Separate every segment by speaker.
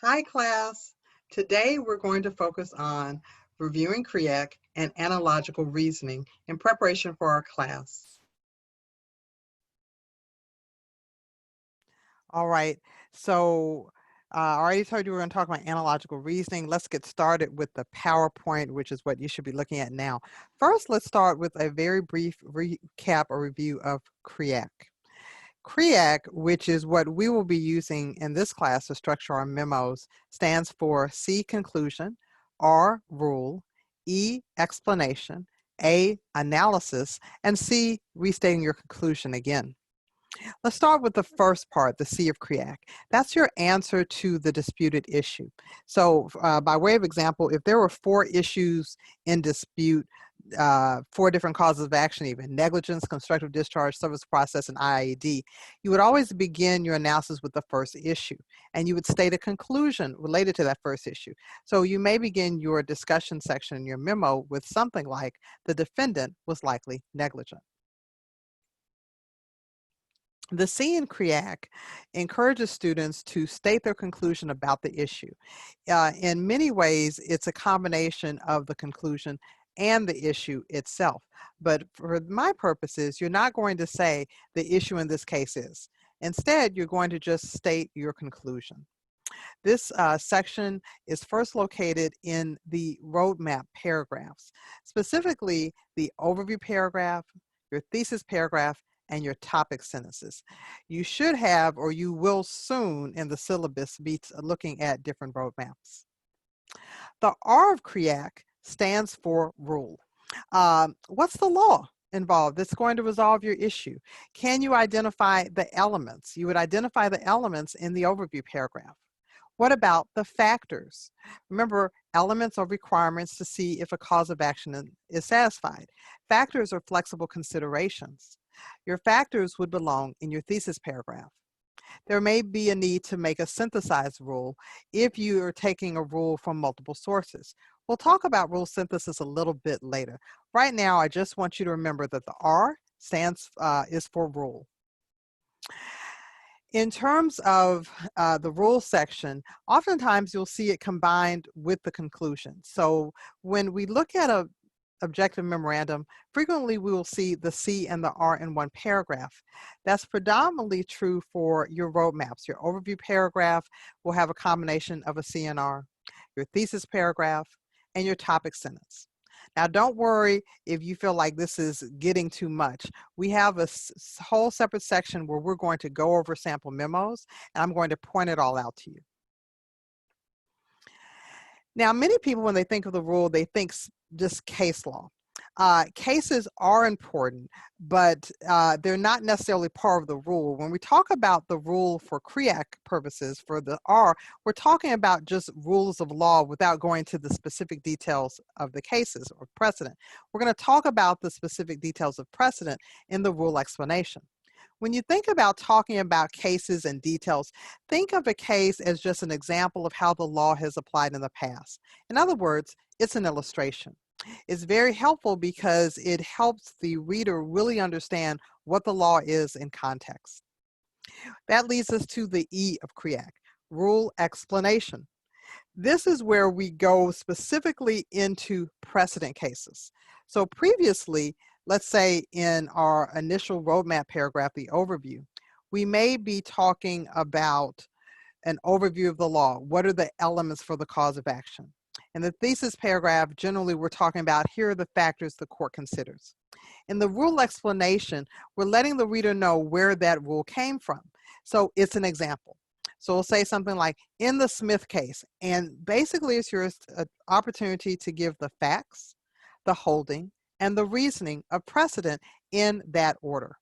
Speaker 1: Hi class. Today we're going to focus on reviewing CREAC and analogical reasoning in preparation for our class.
Speaker 2: All right. So I already told you we're going to talk about analogical reasoning. Let's get started with the PowerPoint, which is what you should be looking at now. First, let's start with a very brief recap or review of CREAC. CREAC, which is what we will be using in this class to structure our memos, stands for C, conclusion, R, rule, E, explanation, A, analysis, and C, restating your conclusion again. Let's start with the first part, the C of CREAC. That's your answer to the disputed issue. So by way of example, if there were 4 issues in dispute, 4 different causes of action, even negligence, constructive discharge, service process, and IAD, you would always begin your analysis with the first issue, and you would state a conclusion related to that first issue. So you may begin your discussion section in your memo with something like, the defendant was likely negligent. The C in CREAC encourages students to state their conclusion about the issue. In many ways, it's a combination of the conclusion and the issue itself. But for my purposes, you're not going to say the issue in this case is. Instead, you're going to just state your conclusion. This section is first located in the roadmap paragraphs, specifically the overview paragraph, your thesis paragraph, and your topic sentences. You should have, or you will soon in the syllabus, be looking at different roadmaps. The R of CREAC stands for rule. What's the law involved that's going to resolve your issue? Can you identify the elements? You would identify the elements in the overview paragraph. What about the factors? Remember, elements are requirements to see if a cause of action is satisfied. Factors are flexible considerations. Your factors would belong in your thesis paragraph. There may be a need to make a synthesized rule if you are taking a rule from multiple sources. We'll talk about rule synthesis a little bit later. Right now, I just want you to remember that the R is for rule. In terms of the rule section, oftentimes you'll see it combined with the conclusion. So when we look at a objective memorandum, frequently we will see the C and the R in one paragraph. That's predominantly true for your roadmaps. Your overview paragraph will have a combination of a C and R, your thesis paragraph, and your topic sentence. Now, don't worry if you feel like this is getting too much. We have a whole separate section where we're going to go over sample memos, and I'm going to point it all out to you. Now, many people, when they think of the rule, they think just case law. Cases are important, but they're not necessarily part of the rule. When we talk about the rule for CREAC purposes, for the R, we're talking about just rules of law without going to the specific details of the cases or precedent. We're going to talk about the specific details of precedent in the rule explanation. When you think about talking about cases and details, think of a case as just an example of how the law has applied in the past. In other words, it's an illustration. It's very helpful because it helps the reader really understand what the law is in context. That leads us to the E of CREAC, rule explanation. This is where we go specifically into precedent cases. So previously, let's say in our initial roadmap paragraph, the overview, we may be talking about an overview of the law. What are the elements for the cause of action? In the thesis paragraph, generally we're talking about here are the factors the court considers. In the rule explanation, we're letting the reader know where that rule came from. So it's an example. So we'll say something like, in the Smith case, and basically it's your opportunity to give the facts, the holding, and the reasoning of precedent in that order.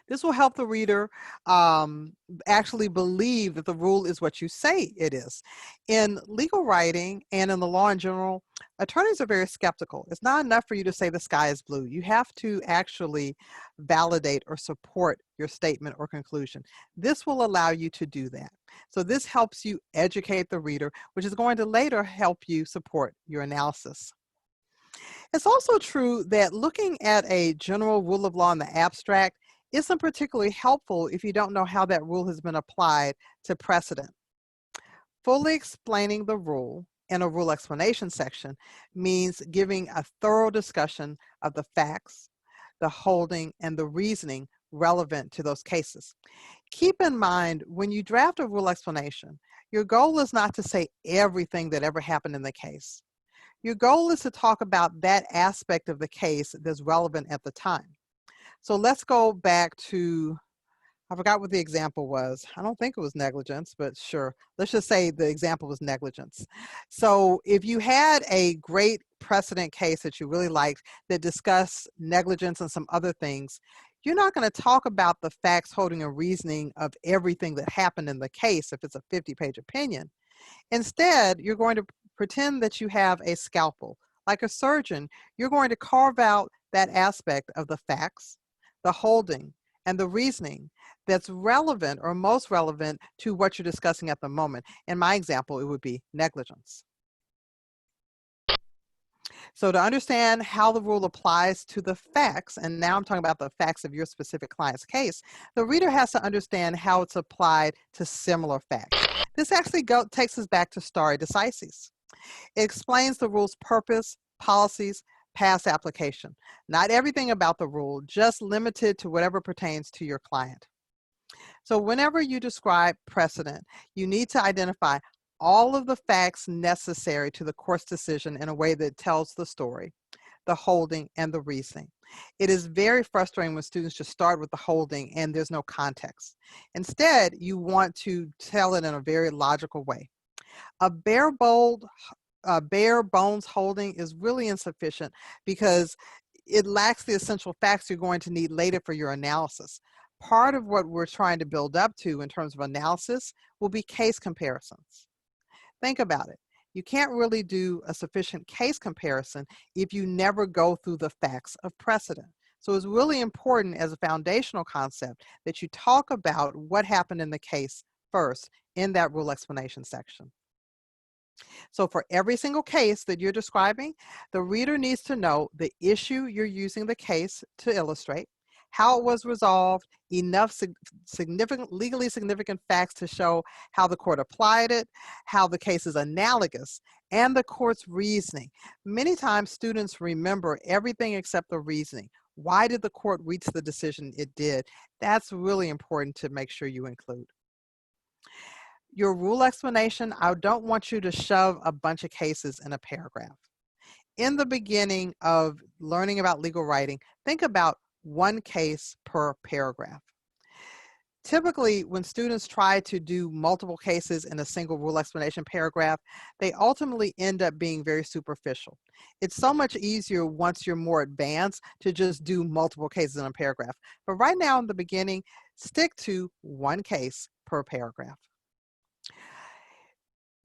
Speaker 2: This will help the reader actually believe that the rule is what you say it is. In legal writing and in the law in general, attorneys are very skeptical. It's not enough for you to say the sky is blue. You have to actually validate or support your statement or conclusion. This will allow you to do that. So this helps you educate the reader, which is going to later help you support your analysis. It's also true that looking at a general rule of law in the abstract isn't particularly helpful if you don't know how that rule has been applied to precedent. Fully explaining the rule in a rule explanation section means giving a thorough discussion of the facts, the holding, and the reasoning relevant to those cases. Keep in mind, when you draft a rule explanation, your goal is not to say everything that ever happened in the case. Your goal is to talk about that aspect of the case that's relevant at the time. So let's go back to, I forgot what the example was. I don't think it was negligence, but sure. Let's just say the example was negligence. So if you had a great precedent case that you really liked that discussed negligence and some other things, you're not going to talk about the facts, holding, and reasoning of everything that happened in the case if it's a 50-page opinion. Instead, you're going to pretend that you have a scalpel. Like a surgeon, you're going to carve out that aspect of the facts, the holding, and the reasoning that's relevant or most relevant to what you're discussing at the moment. In my example, it would be negligence. So to understand how the rule applies to the facts, and now I'm talking about the facts of your specific client's case, the reader has to understand how it's applied to similar facts. This actually takes us back to stare decisis. It explains the rule's purpose, policies, past application. Not everything about the rule, just limited to whatever pertains to your client. So whenever you describe precedent, you need to identify all of the facts necessary to the court's decision in a way that tells the story, the holding, and the reasoning. It is very frustrating when students just start with the holding and there's no context. Instead, you want to tell it in a very logical way. A bare bones holding is really insufficient because it lacks the essential facts you're going to need later for your analysis. Part of what we're trying to build up to in terms of analysis will be case comparisons. Think about it. You can't really do a sufficient case comparison if you never go through the facts of precedent. So it's really important as a foundational concept that you talk about what happened in the case first in that rule explanation section. So for every single case that you're describing, the reader needs to know the issue you're using the case to illustrate, how it was resolved, enough legally significant facts to show how the court applied it, how the case is analogous, and the court's reasoning. Many times students remember everything except the reasoning. Why did the court reach the decision it did? That's really important to make sure you include. Your rule explanation, I don't want you to shove a bunch of cases in a paragraph. In the beginning of learning about legal writing, think about one case per paragraph. Typically, when students try to do multiple cases in a single rule explanation paragraph, they ultimately end up being very superficial. It's so much easier once you're more advanced to just do multiple cases in a paragraph. But right now in the beginning, stick to one case per paragraph.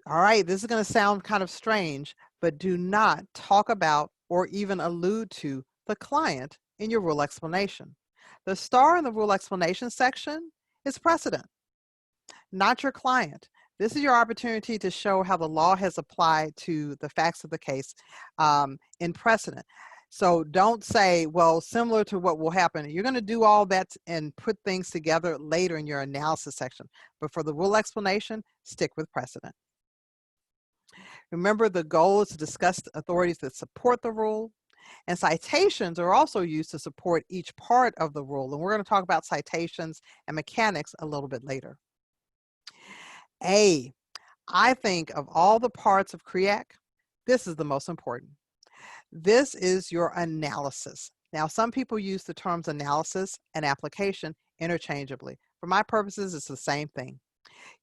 Speaker 2: All right, this is going to sound kind of strange, but do not talk about or even allude to the client in your rule explanation. The star in the rule explanation section is precedent, not your client. This is your opportunity to show how the law has applied to the facts of the case in precedent. So don't say, well, similar to what will happen. You're going to do all that and put things together later in your analysis section. But for the rule explanation, stick with precedent. Remember, the goal is to discuss authorities that support the rule, and citations are also used to support each part of the rule. And we're going to talk about citations and mechanics a little bit later. I think of all the parts of CREAC, this is the most important. This is your analysis. Now, some people use the terms analysis and application interchangeably. For my purposes, it's the same thing.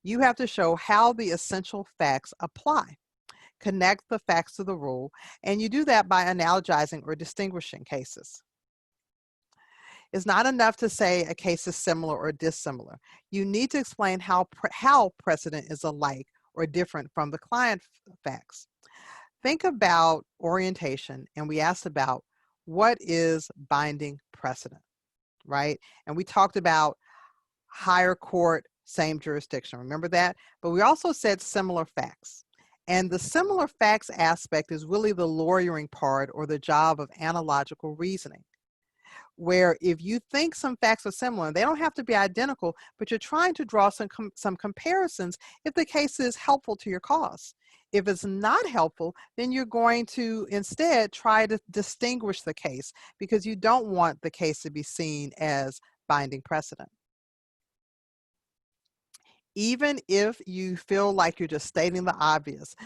Speaker 2: You have to show how the essential facts apply. Connect the facts to the rule, and you do that by analogizing or distinguishing cases. It's not enough to say a case is similar or dissimilar. You need to explain how precedent is alike or different from the client facts. Think about orientation, and we asked about what is binding precedent, right? And we talked about higher court, same jurisdiction. Remember that? But we also said similar facts. And the similar facts aspect is really the lawyering part or the job of analogical reasoning. where if you think some facts are similar, they don't have to be identical, but you're trying to draw some comparisons if the case is helpful to your cause. If it's not helpful, then you're going to instead try to distinguish the case because you don't want the case to be seen as binding precedent. Even if you feel like you're just stating the obvious,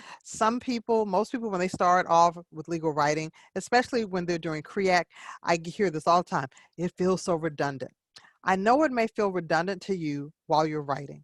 Speaker 2: most people, when they start off with legal writing, especially when they're doing CREAC, I hear this all the time, it feels so redundant. I know it may feel redundant to you while you're writing.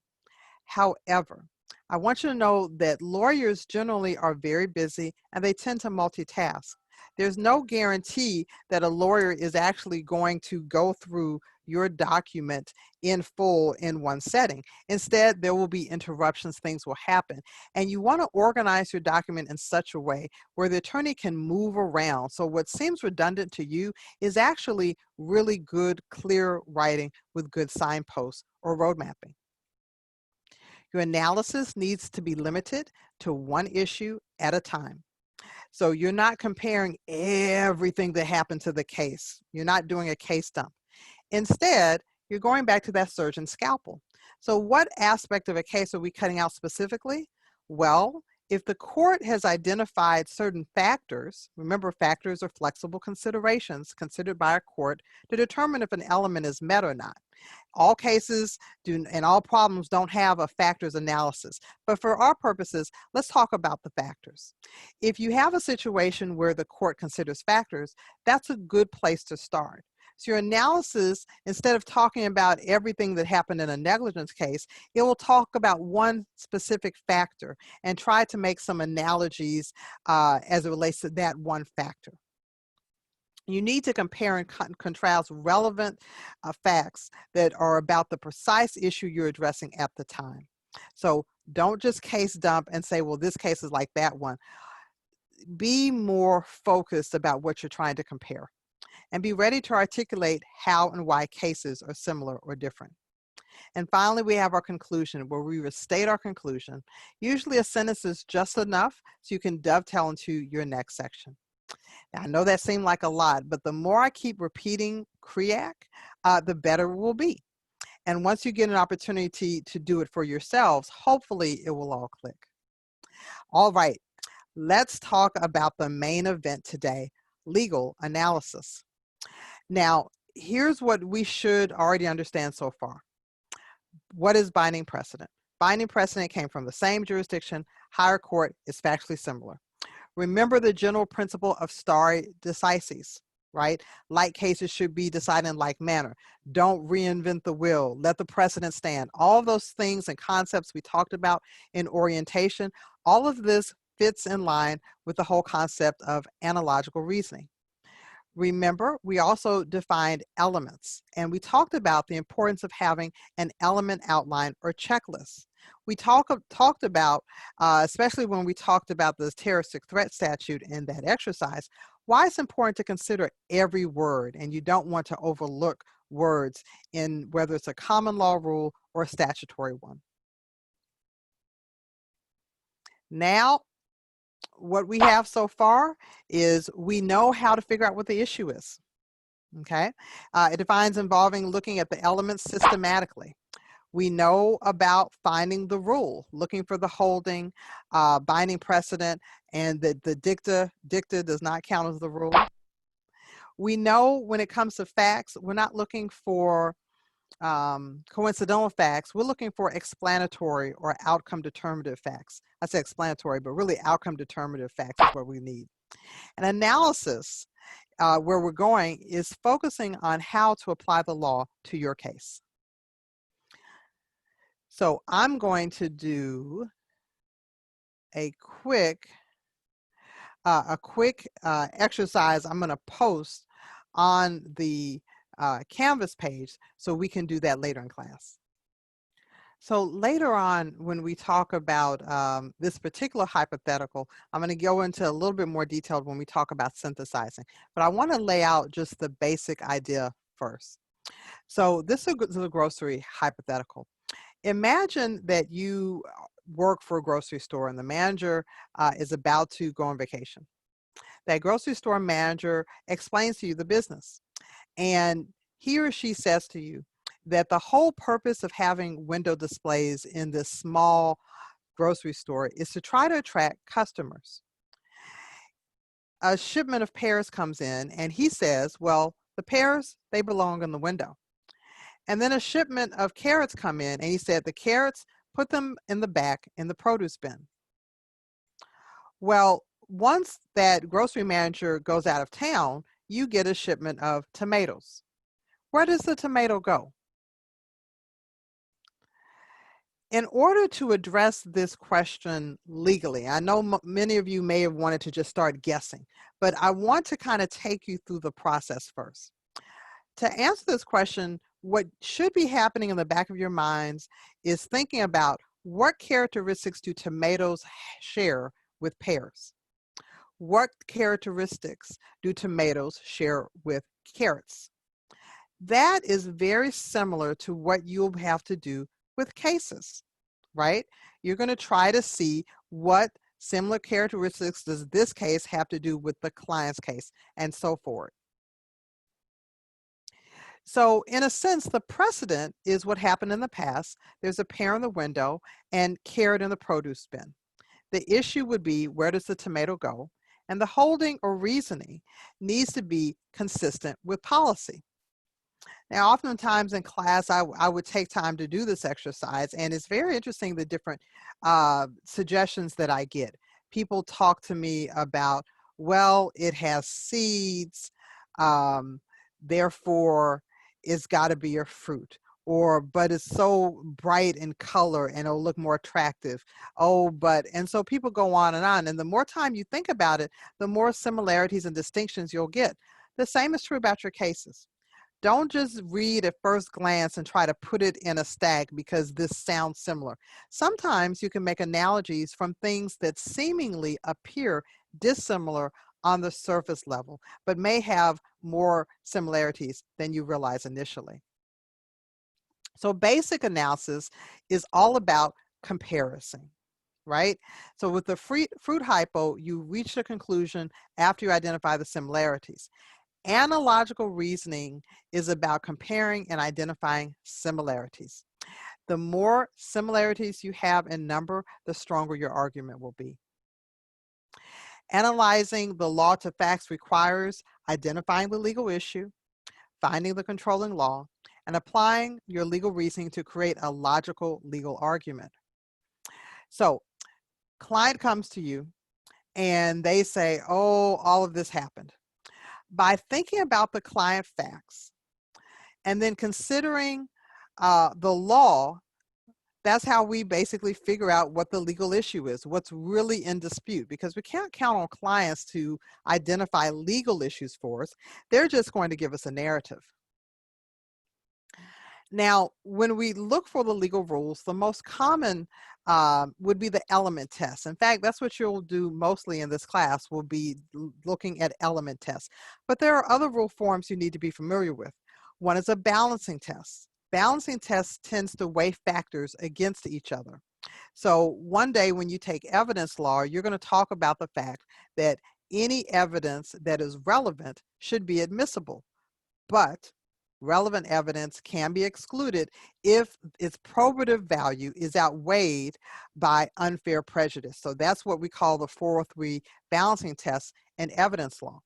Speaker 2: However, I want you to know that lawyers generally are very busy and they tend to multitask. There's no guarantee that a lawyer is actually going to go through your document in full in one setting. Instead, there will be interruptions, things will happen. And you want to organize your document in such a way where the attorney can move around. So what seems redundant to you is actually really good, clear writing with good signposts or road mapping. Your analysis needs to be limited to one issue at a time. So you're not comparing everything that happened to the case. You're not doing a case dump. Instead, you're going back to that surgeon's scalpel. So what aspect of a case are we cutting out specifically? Well, if the court has identified certain factors, remember factors are flexible considerations considered by a court to determine if an element is met or not. All cases and all problems don't have a factors analysis. But for our purposes, let's talk about the factors. If you have a situation where the court considers factors, that's a good place to start. So your analysis, instead of talking about everything that happened in a negligence case, it will talk about one specific factor and try to make some analogies as it relates to that one factor. You need to compare and contrast relevant facts that are about the precise issue you're addressing at the time. So don't just case dump and say, well, this case is like that one. Be more focused about what you're trying to compare and be ready to articulate how and why cases are similar or different. And finally, we have our conclusion where we restate our conclusion. Usually a sentence is just enough so you can dovetail into your next section. Now, I know that seemed like a lot, but the more I keep repeating CREAC, the better it will be. And once you get an opportunity to do it for yourselves, hopefully it will all click. All right, let's talk about the main event today, legal analysis. Now, here's what we should already understand so far. What is binding precedent? Binding precedent came from the same jurisdiction, higher court is factually similar. Remember the general principle of stare decisis, right? Like cases should be decided in like manner. Don't reinvent the wheel. Let the precedent stand. All those things and concepts we talked about in orientation, all of this fits in line with the whole concept of analogical reasoning. Remember, we also defined elements, and we talked about the importance of having an element outline or checklist. We talked about, especially when we talked about the terroristic threat statute in that exercise, why it's important to consider every word, and you don't want to overlook words in whether it's a common law rule or a statutory one. Now, what we have so far is we know how to figure out what the issue is. Okay, it defines involving looking at the elements systematically. We know about finding the rule, looking for the holding, binding precedent, and the dicta does not count as the rule. We know when it comes to facts, we're not looking for coincidental facts, we're looking for explanatory or outcome determinative facts. I say explanatory, but really outcome determinative facts is what we need. An analysis where we're going is focusing on how to apply the law to your case. So I'm going to do a quick exercise I'm going to post on the Canvas page so we can do that later in class. So later on, when we talk about this particular hypothetical, I'm going to go into a little bit more detail when we talk about synthesizing, but I want to lay out just the basic idea first. So this is a grocery hypothetical. Imagine that you work for a grocery store and the manager is about to go on vacation. That grocery store manager explains to you the business. and he or she says to you that the whole purpose of having window displays in this small grocery store is to try to attract customers. A shipment of pears comes in and he says, well, the pears, they belong in the window. And then a shipment of carrots come in and he said, the carrots, put them in the back in the produce bin. Well, once that grocery manager goes out of town, you get a shipment of tomatoes. Where does the tomato go? In order to address this question legally, I know many of you may have wanted to just start guessing, but I want to kind of take you through the process first. To answer this question, what should be happening in the back of your minds is thinking about what characteristics do tomatoes share with pears? What characteristics do tomatoes share with carrots? That is very similar to what you'll have to do with cases, right? You're going to try to see what similar characteristics does this case have to do with the client's case, and so forth. So in a sense, the precedent is what happened in the past. There's a pear in the window and carrot in the produce bin. The issue would be, where does the tomato go? And the holding or reasoning needs to be consistent with policy. Now, oftentimes in class, I would take time to do this exercise, and it's very interesting the different suggestions that I get. People talk to me about, well, it has seeds, therefore it's got to be a fruit. Or, but it's so bright in color and it'll look more attractive. Oh, but, and so people go on. And the more time you think about it, the more similarities and distinctions you'll get. The same is true about your cases. Don't just read at first glance and try to put it in a stack because this sounds similar. Sometimes you can make analogies from things that seemingly appear dissimilar on the surface level, but may have more similarities than you realize initially. So basic analysis is all about comparison, right? So with the fruit hypo, you reach a conclusion after you identify the similarities. Analogical reasoning is about comparing and identifying similarities. The more similarities you have in number, the stronger your argument will be. Analyzing the law to facts requires identifying the legal issue, finding the controlling law, and applying your legal reasoning to create a logical legal argument. So, client comes to you and they say, oh, all of this happened. By thinking about the client facts and then considering the law, that's how we basically figure out what the legal issue is, what's really in dispute, because we can't count on clients to identify legal issues for us. They're just going to give us a narrative. Now, when we look for the legal rules, the most common would be the element test. In fact, that's what you'll do mostly in this class, will be looking at element tests. But there are other rule forms you need to be familiar with. One is a balancing test. Balancing tests tends to weigh factors against each other. So one day when you take evidence law, you're going to talk about the fact that any evidence that is relevant should be admissible, but relevant evidence can be excluded if its probative value is outweighed by unfair prejudice. So that's what we call the 403 balancing test in evidence law.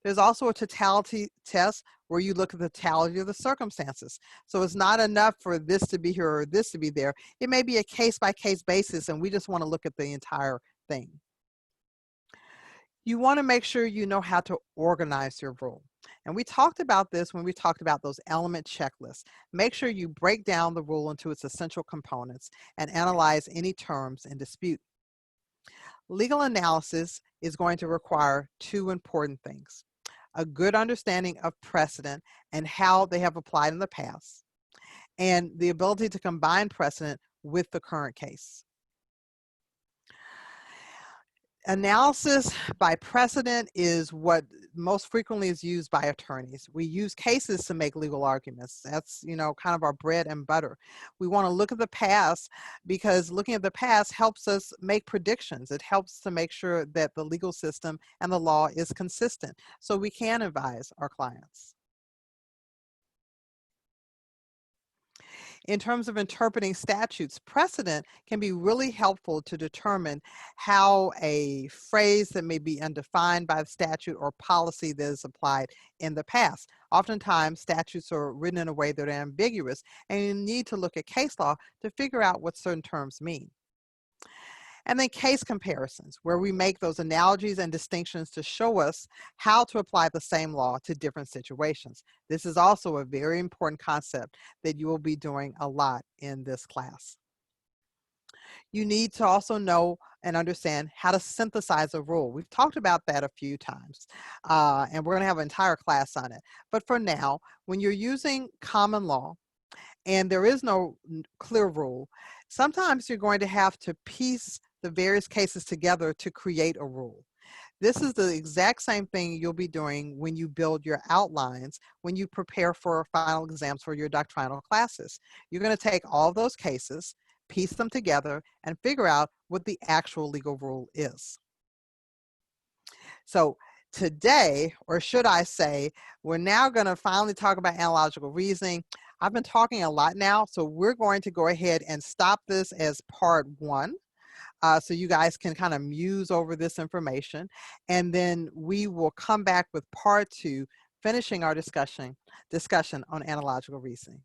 Speaker 2: There's also a totality test where you look at the totality of the circumstances. So it's not enough for this to be here or this to be there. It may be a case-by-case basis, and we just want to look at the entire thing. You want to make sure you know how to organize your rule. And we talked about this when we talked about those element checklists. Make sure you break down the rule into its essential components and analyze any terms in dispute. Legal analysis is going to require two important things: a good understanding of precedent and how they have applied in the past, and the ability to combine precedent with the current case. Analysis by precedent is what most frequently is used by attorneys. We use cases to make legal arguments. That's, kind of our bread and butter. We want to look at the past because looking at the past helps us make predictions. It helps to make sure that the legal system and the law is consistent so we can advise our clients. In terms of interpreting statutes, precedent can be really helpful to determine how a phrase that may be undefined by the statute or policy that is applied in the past. Oftentimes, statutes are written in a way that are ambiguous, and you need to look at case law to figure out what certain terms mean. And then case comparisons, where we make those analogies and distinctions to show us how to apply the same law to different situations. This is also a very important concept that you will be doing a lot in this class. You need to also know and understand how to synthesize a rule. We've talked about that a few times, and we're going to have an entire class on it. But for now, when you're using common law, and there is no clear rule, sometimes you're going to have to piece the various cases together to create a rule. This is the exact same thing you'll be doing when you build your outlines, when you prepare for final exams for your doctrinal classes. You're going to take all those cases, piece them together, and figure out what the actual legal rule is. So today, or should I say, we're now going to finally talk about analogical reasoning. I've been talking a lot now, so we're going to go ahead and stop this as part 1. So you guys can kind of muse over this information, and then we will come back with part 2, finishing our discussion on analogical reasoning.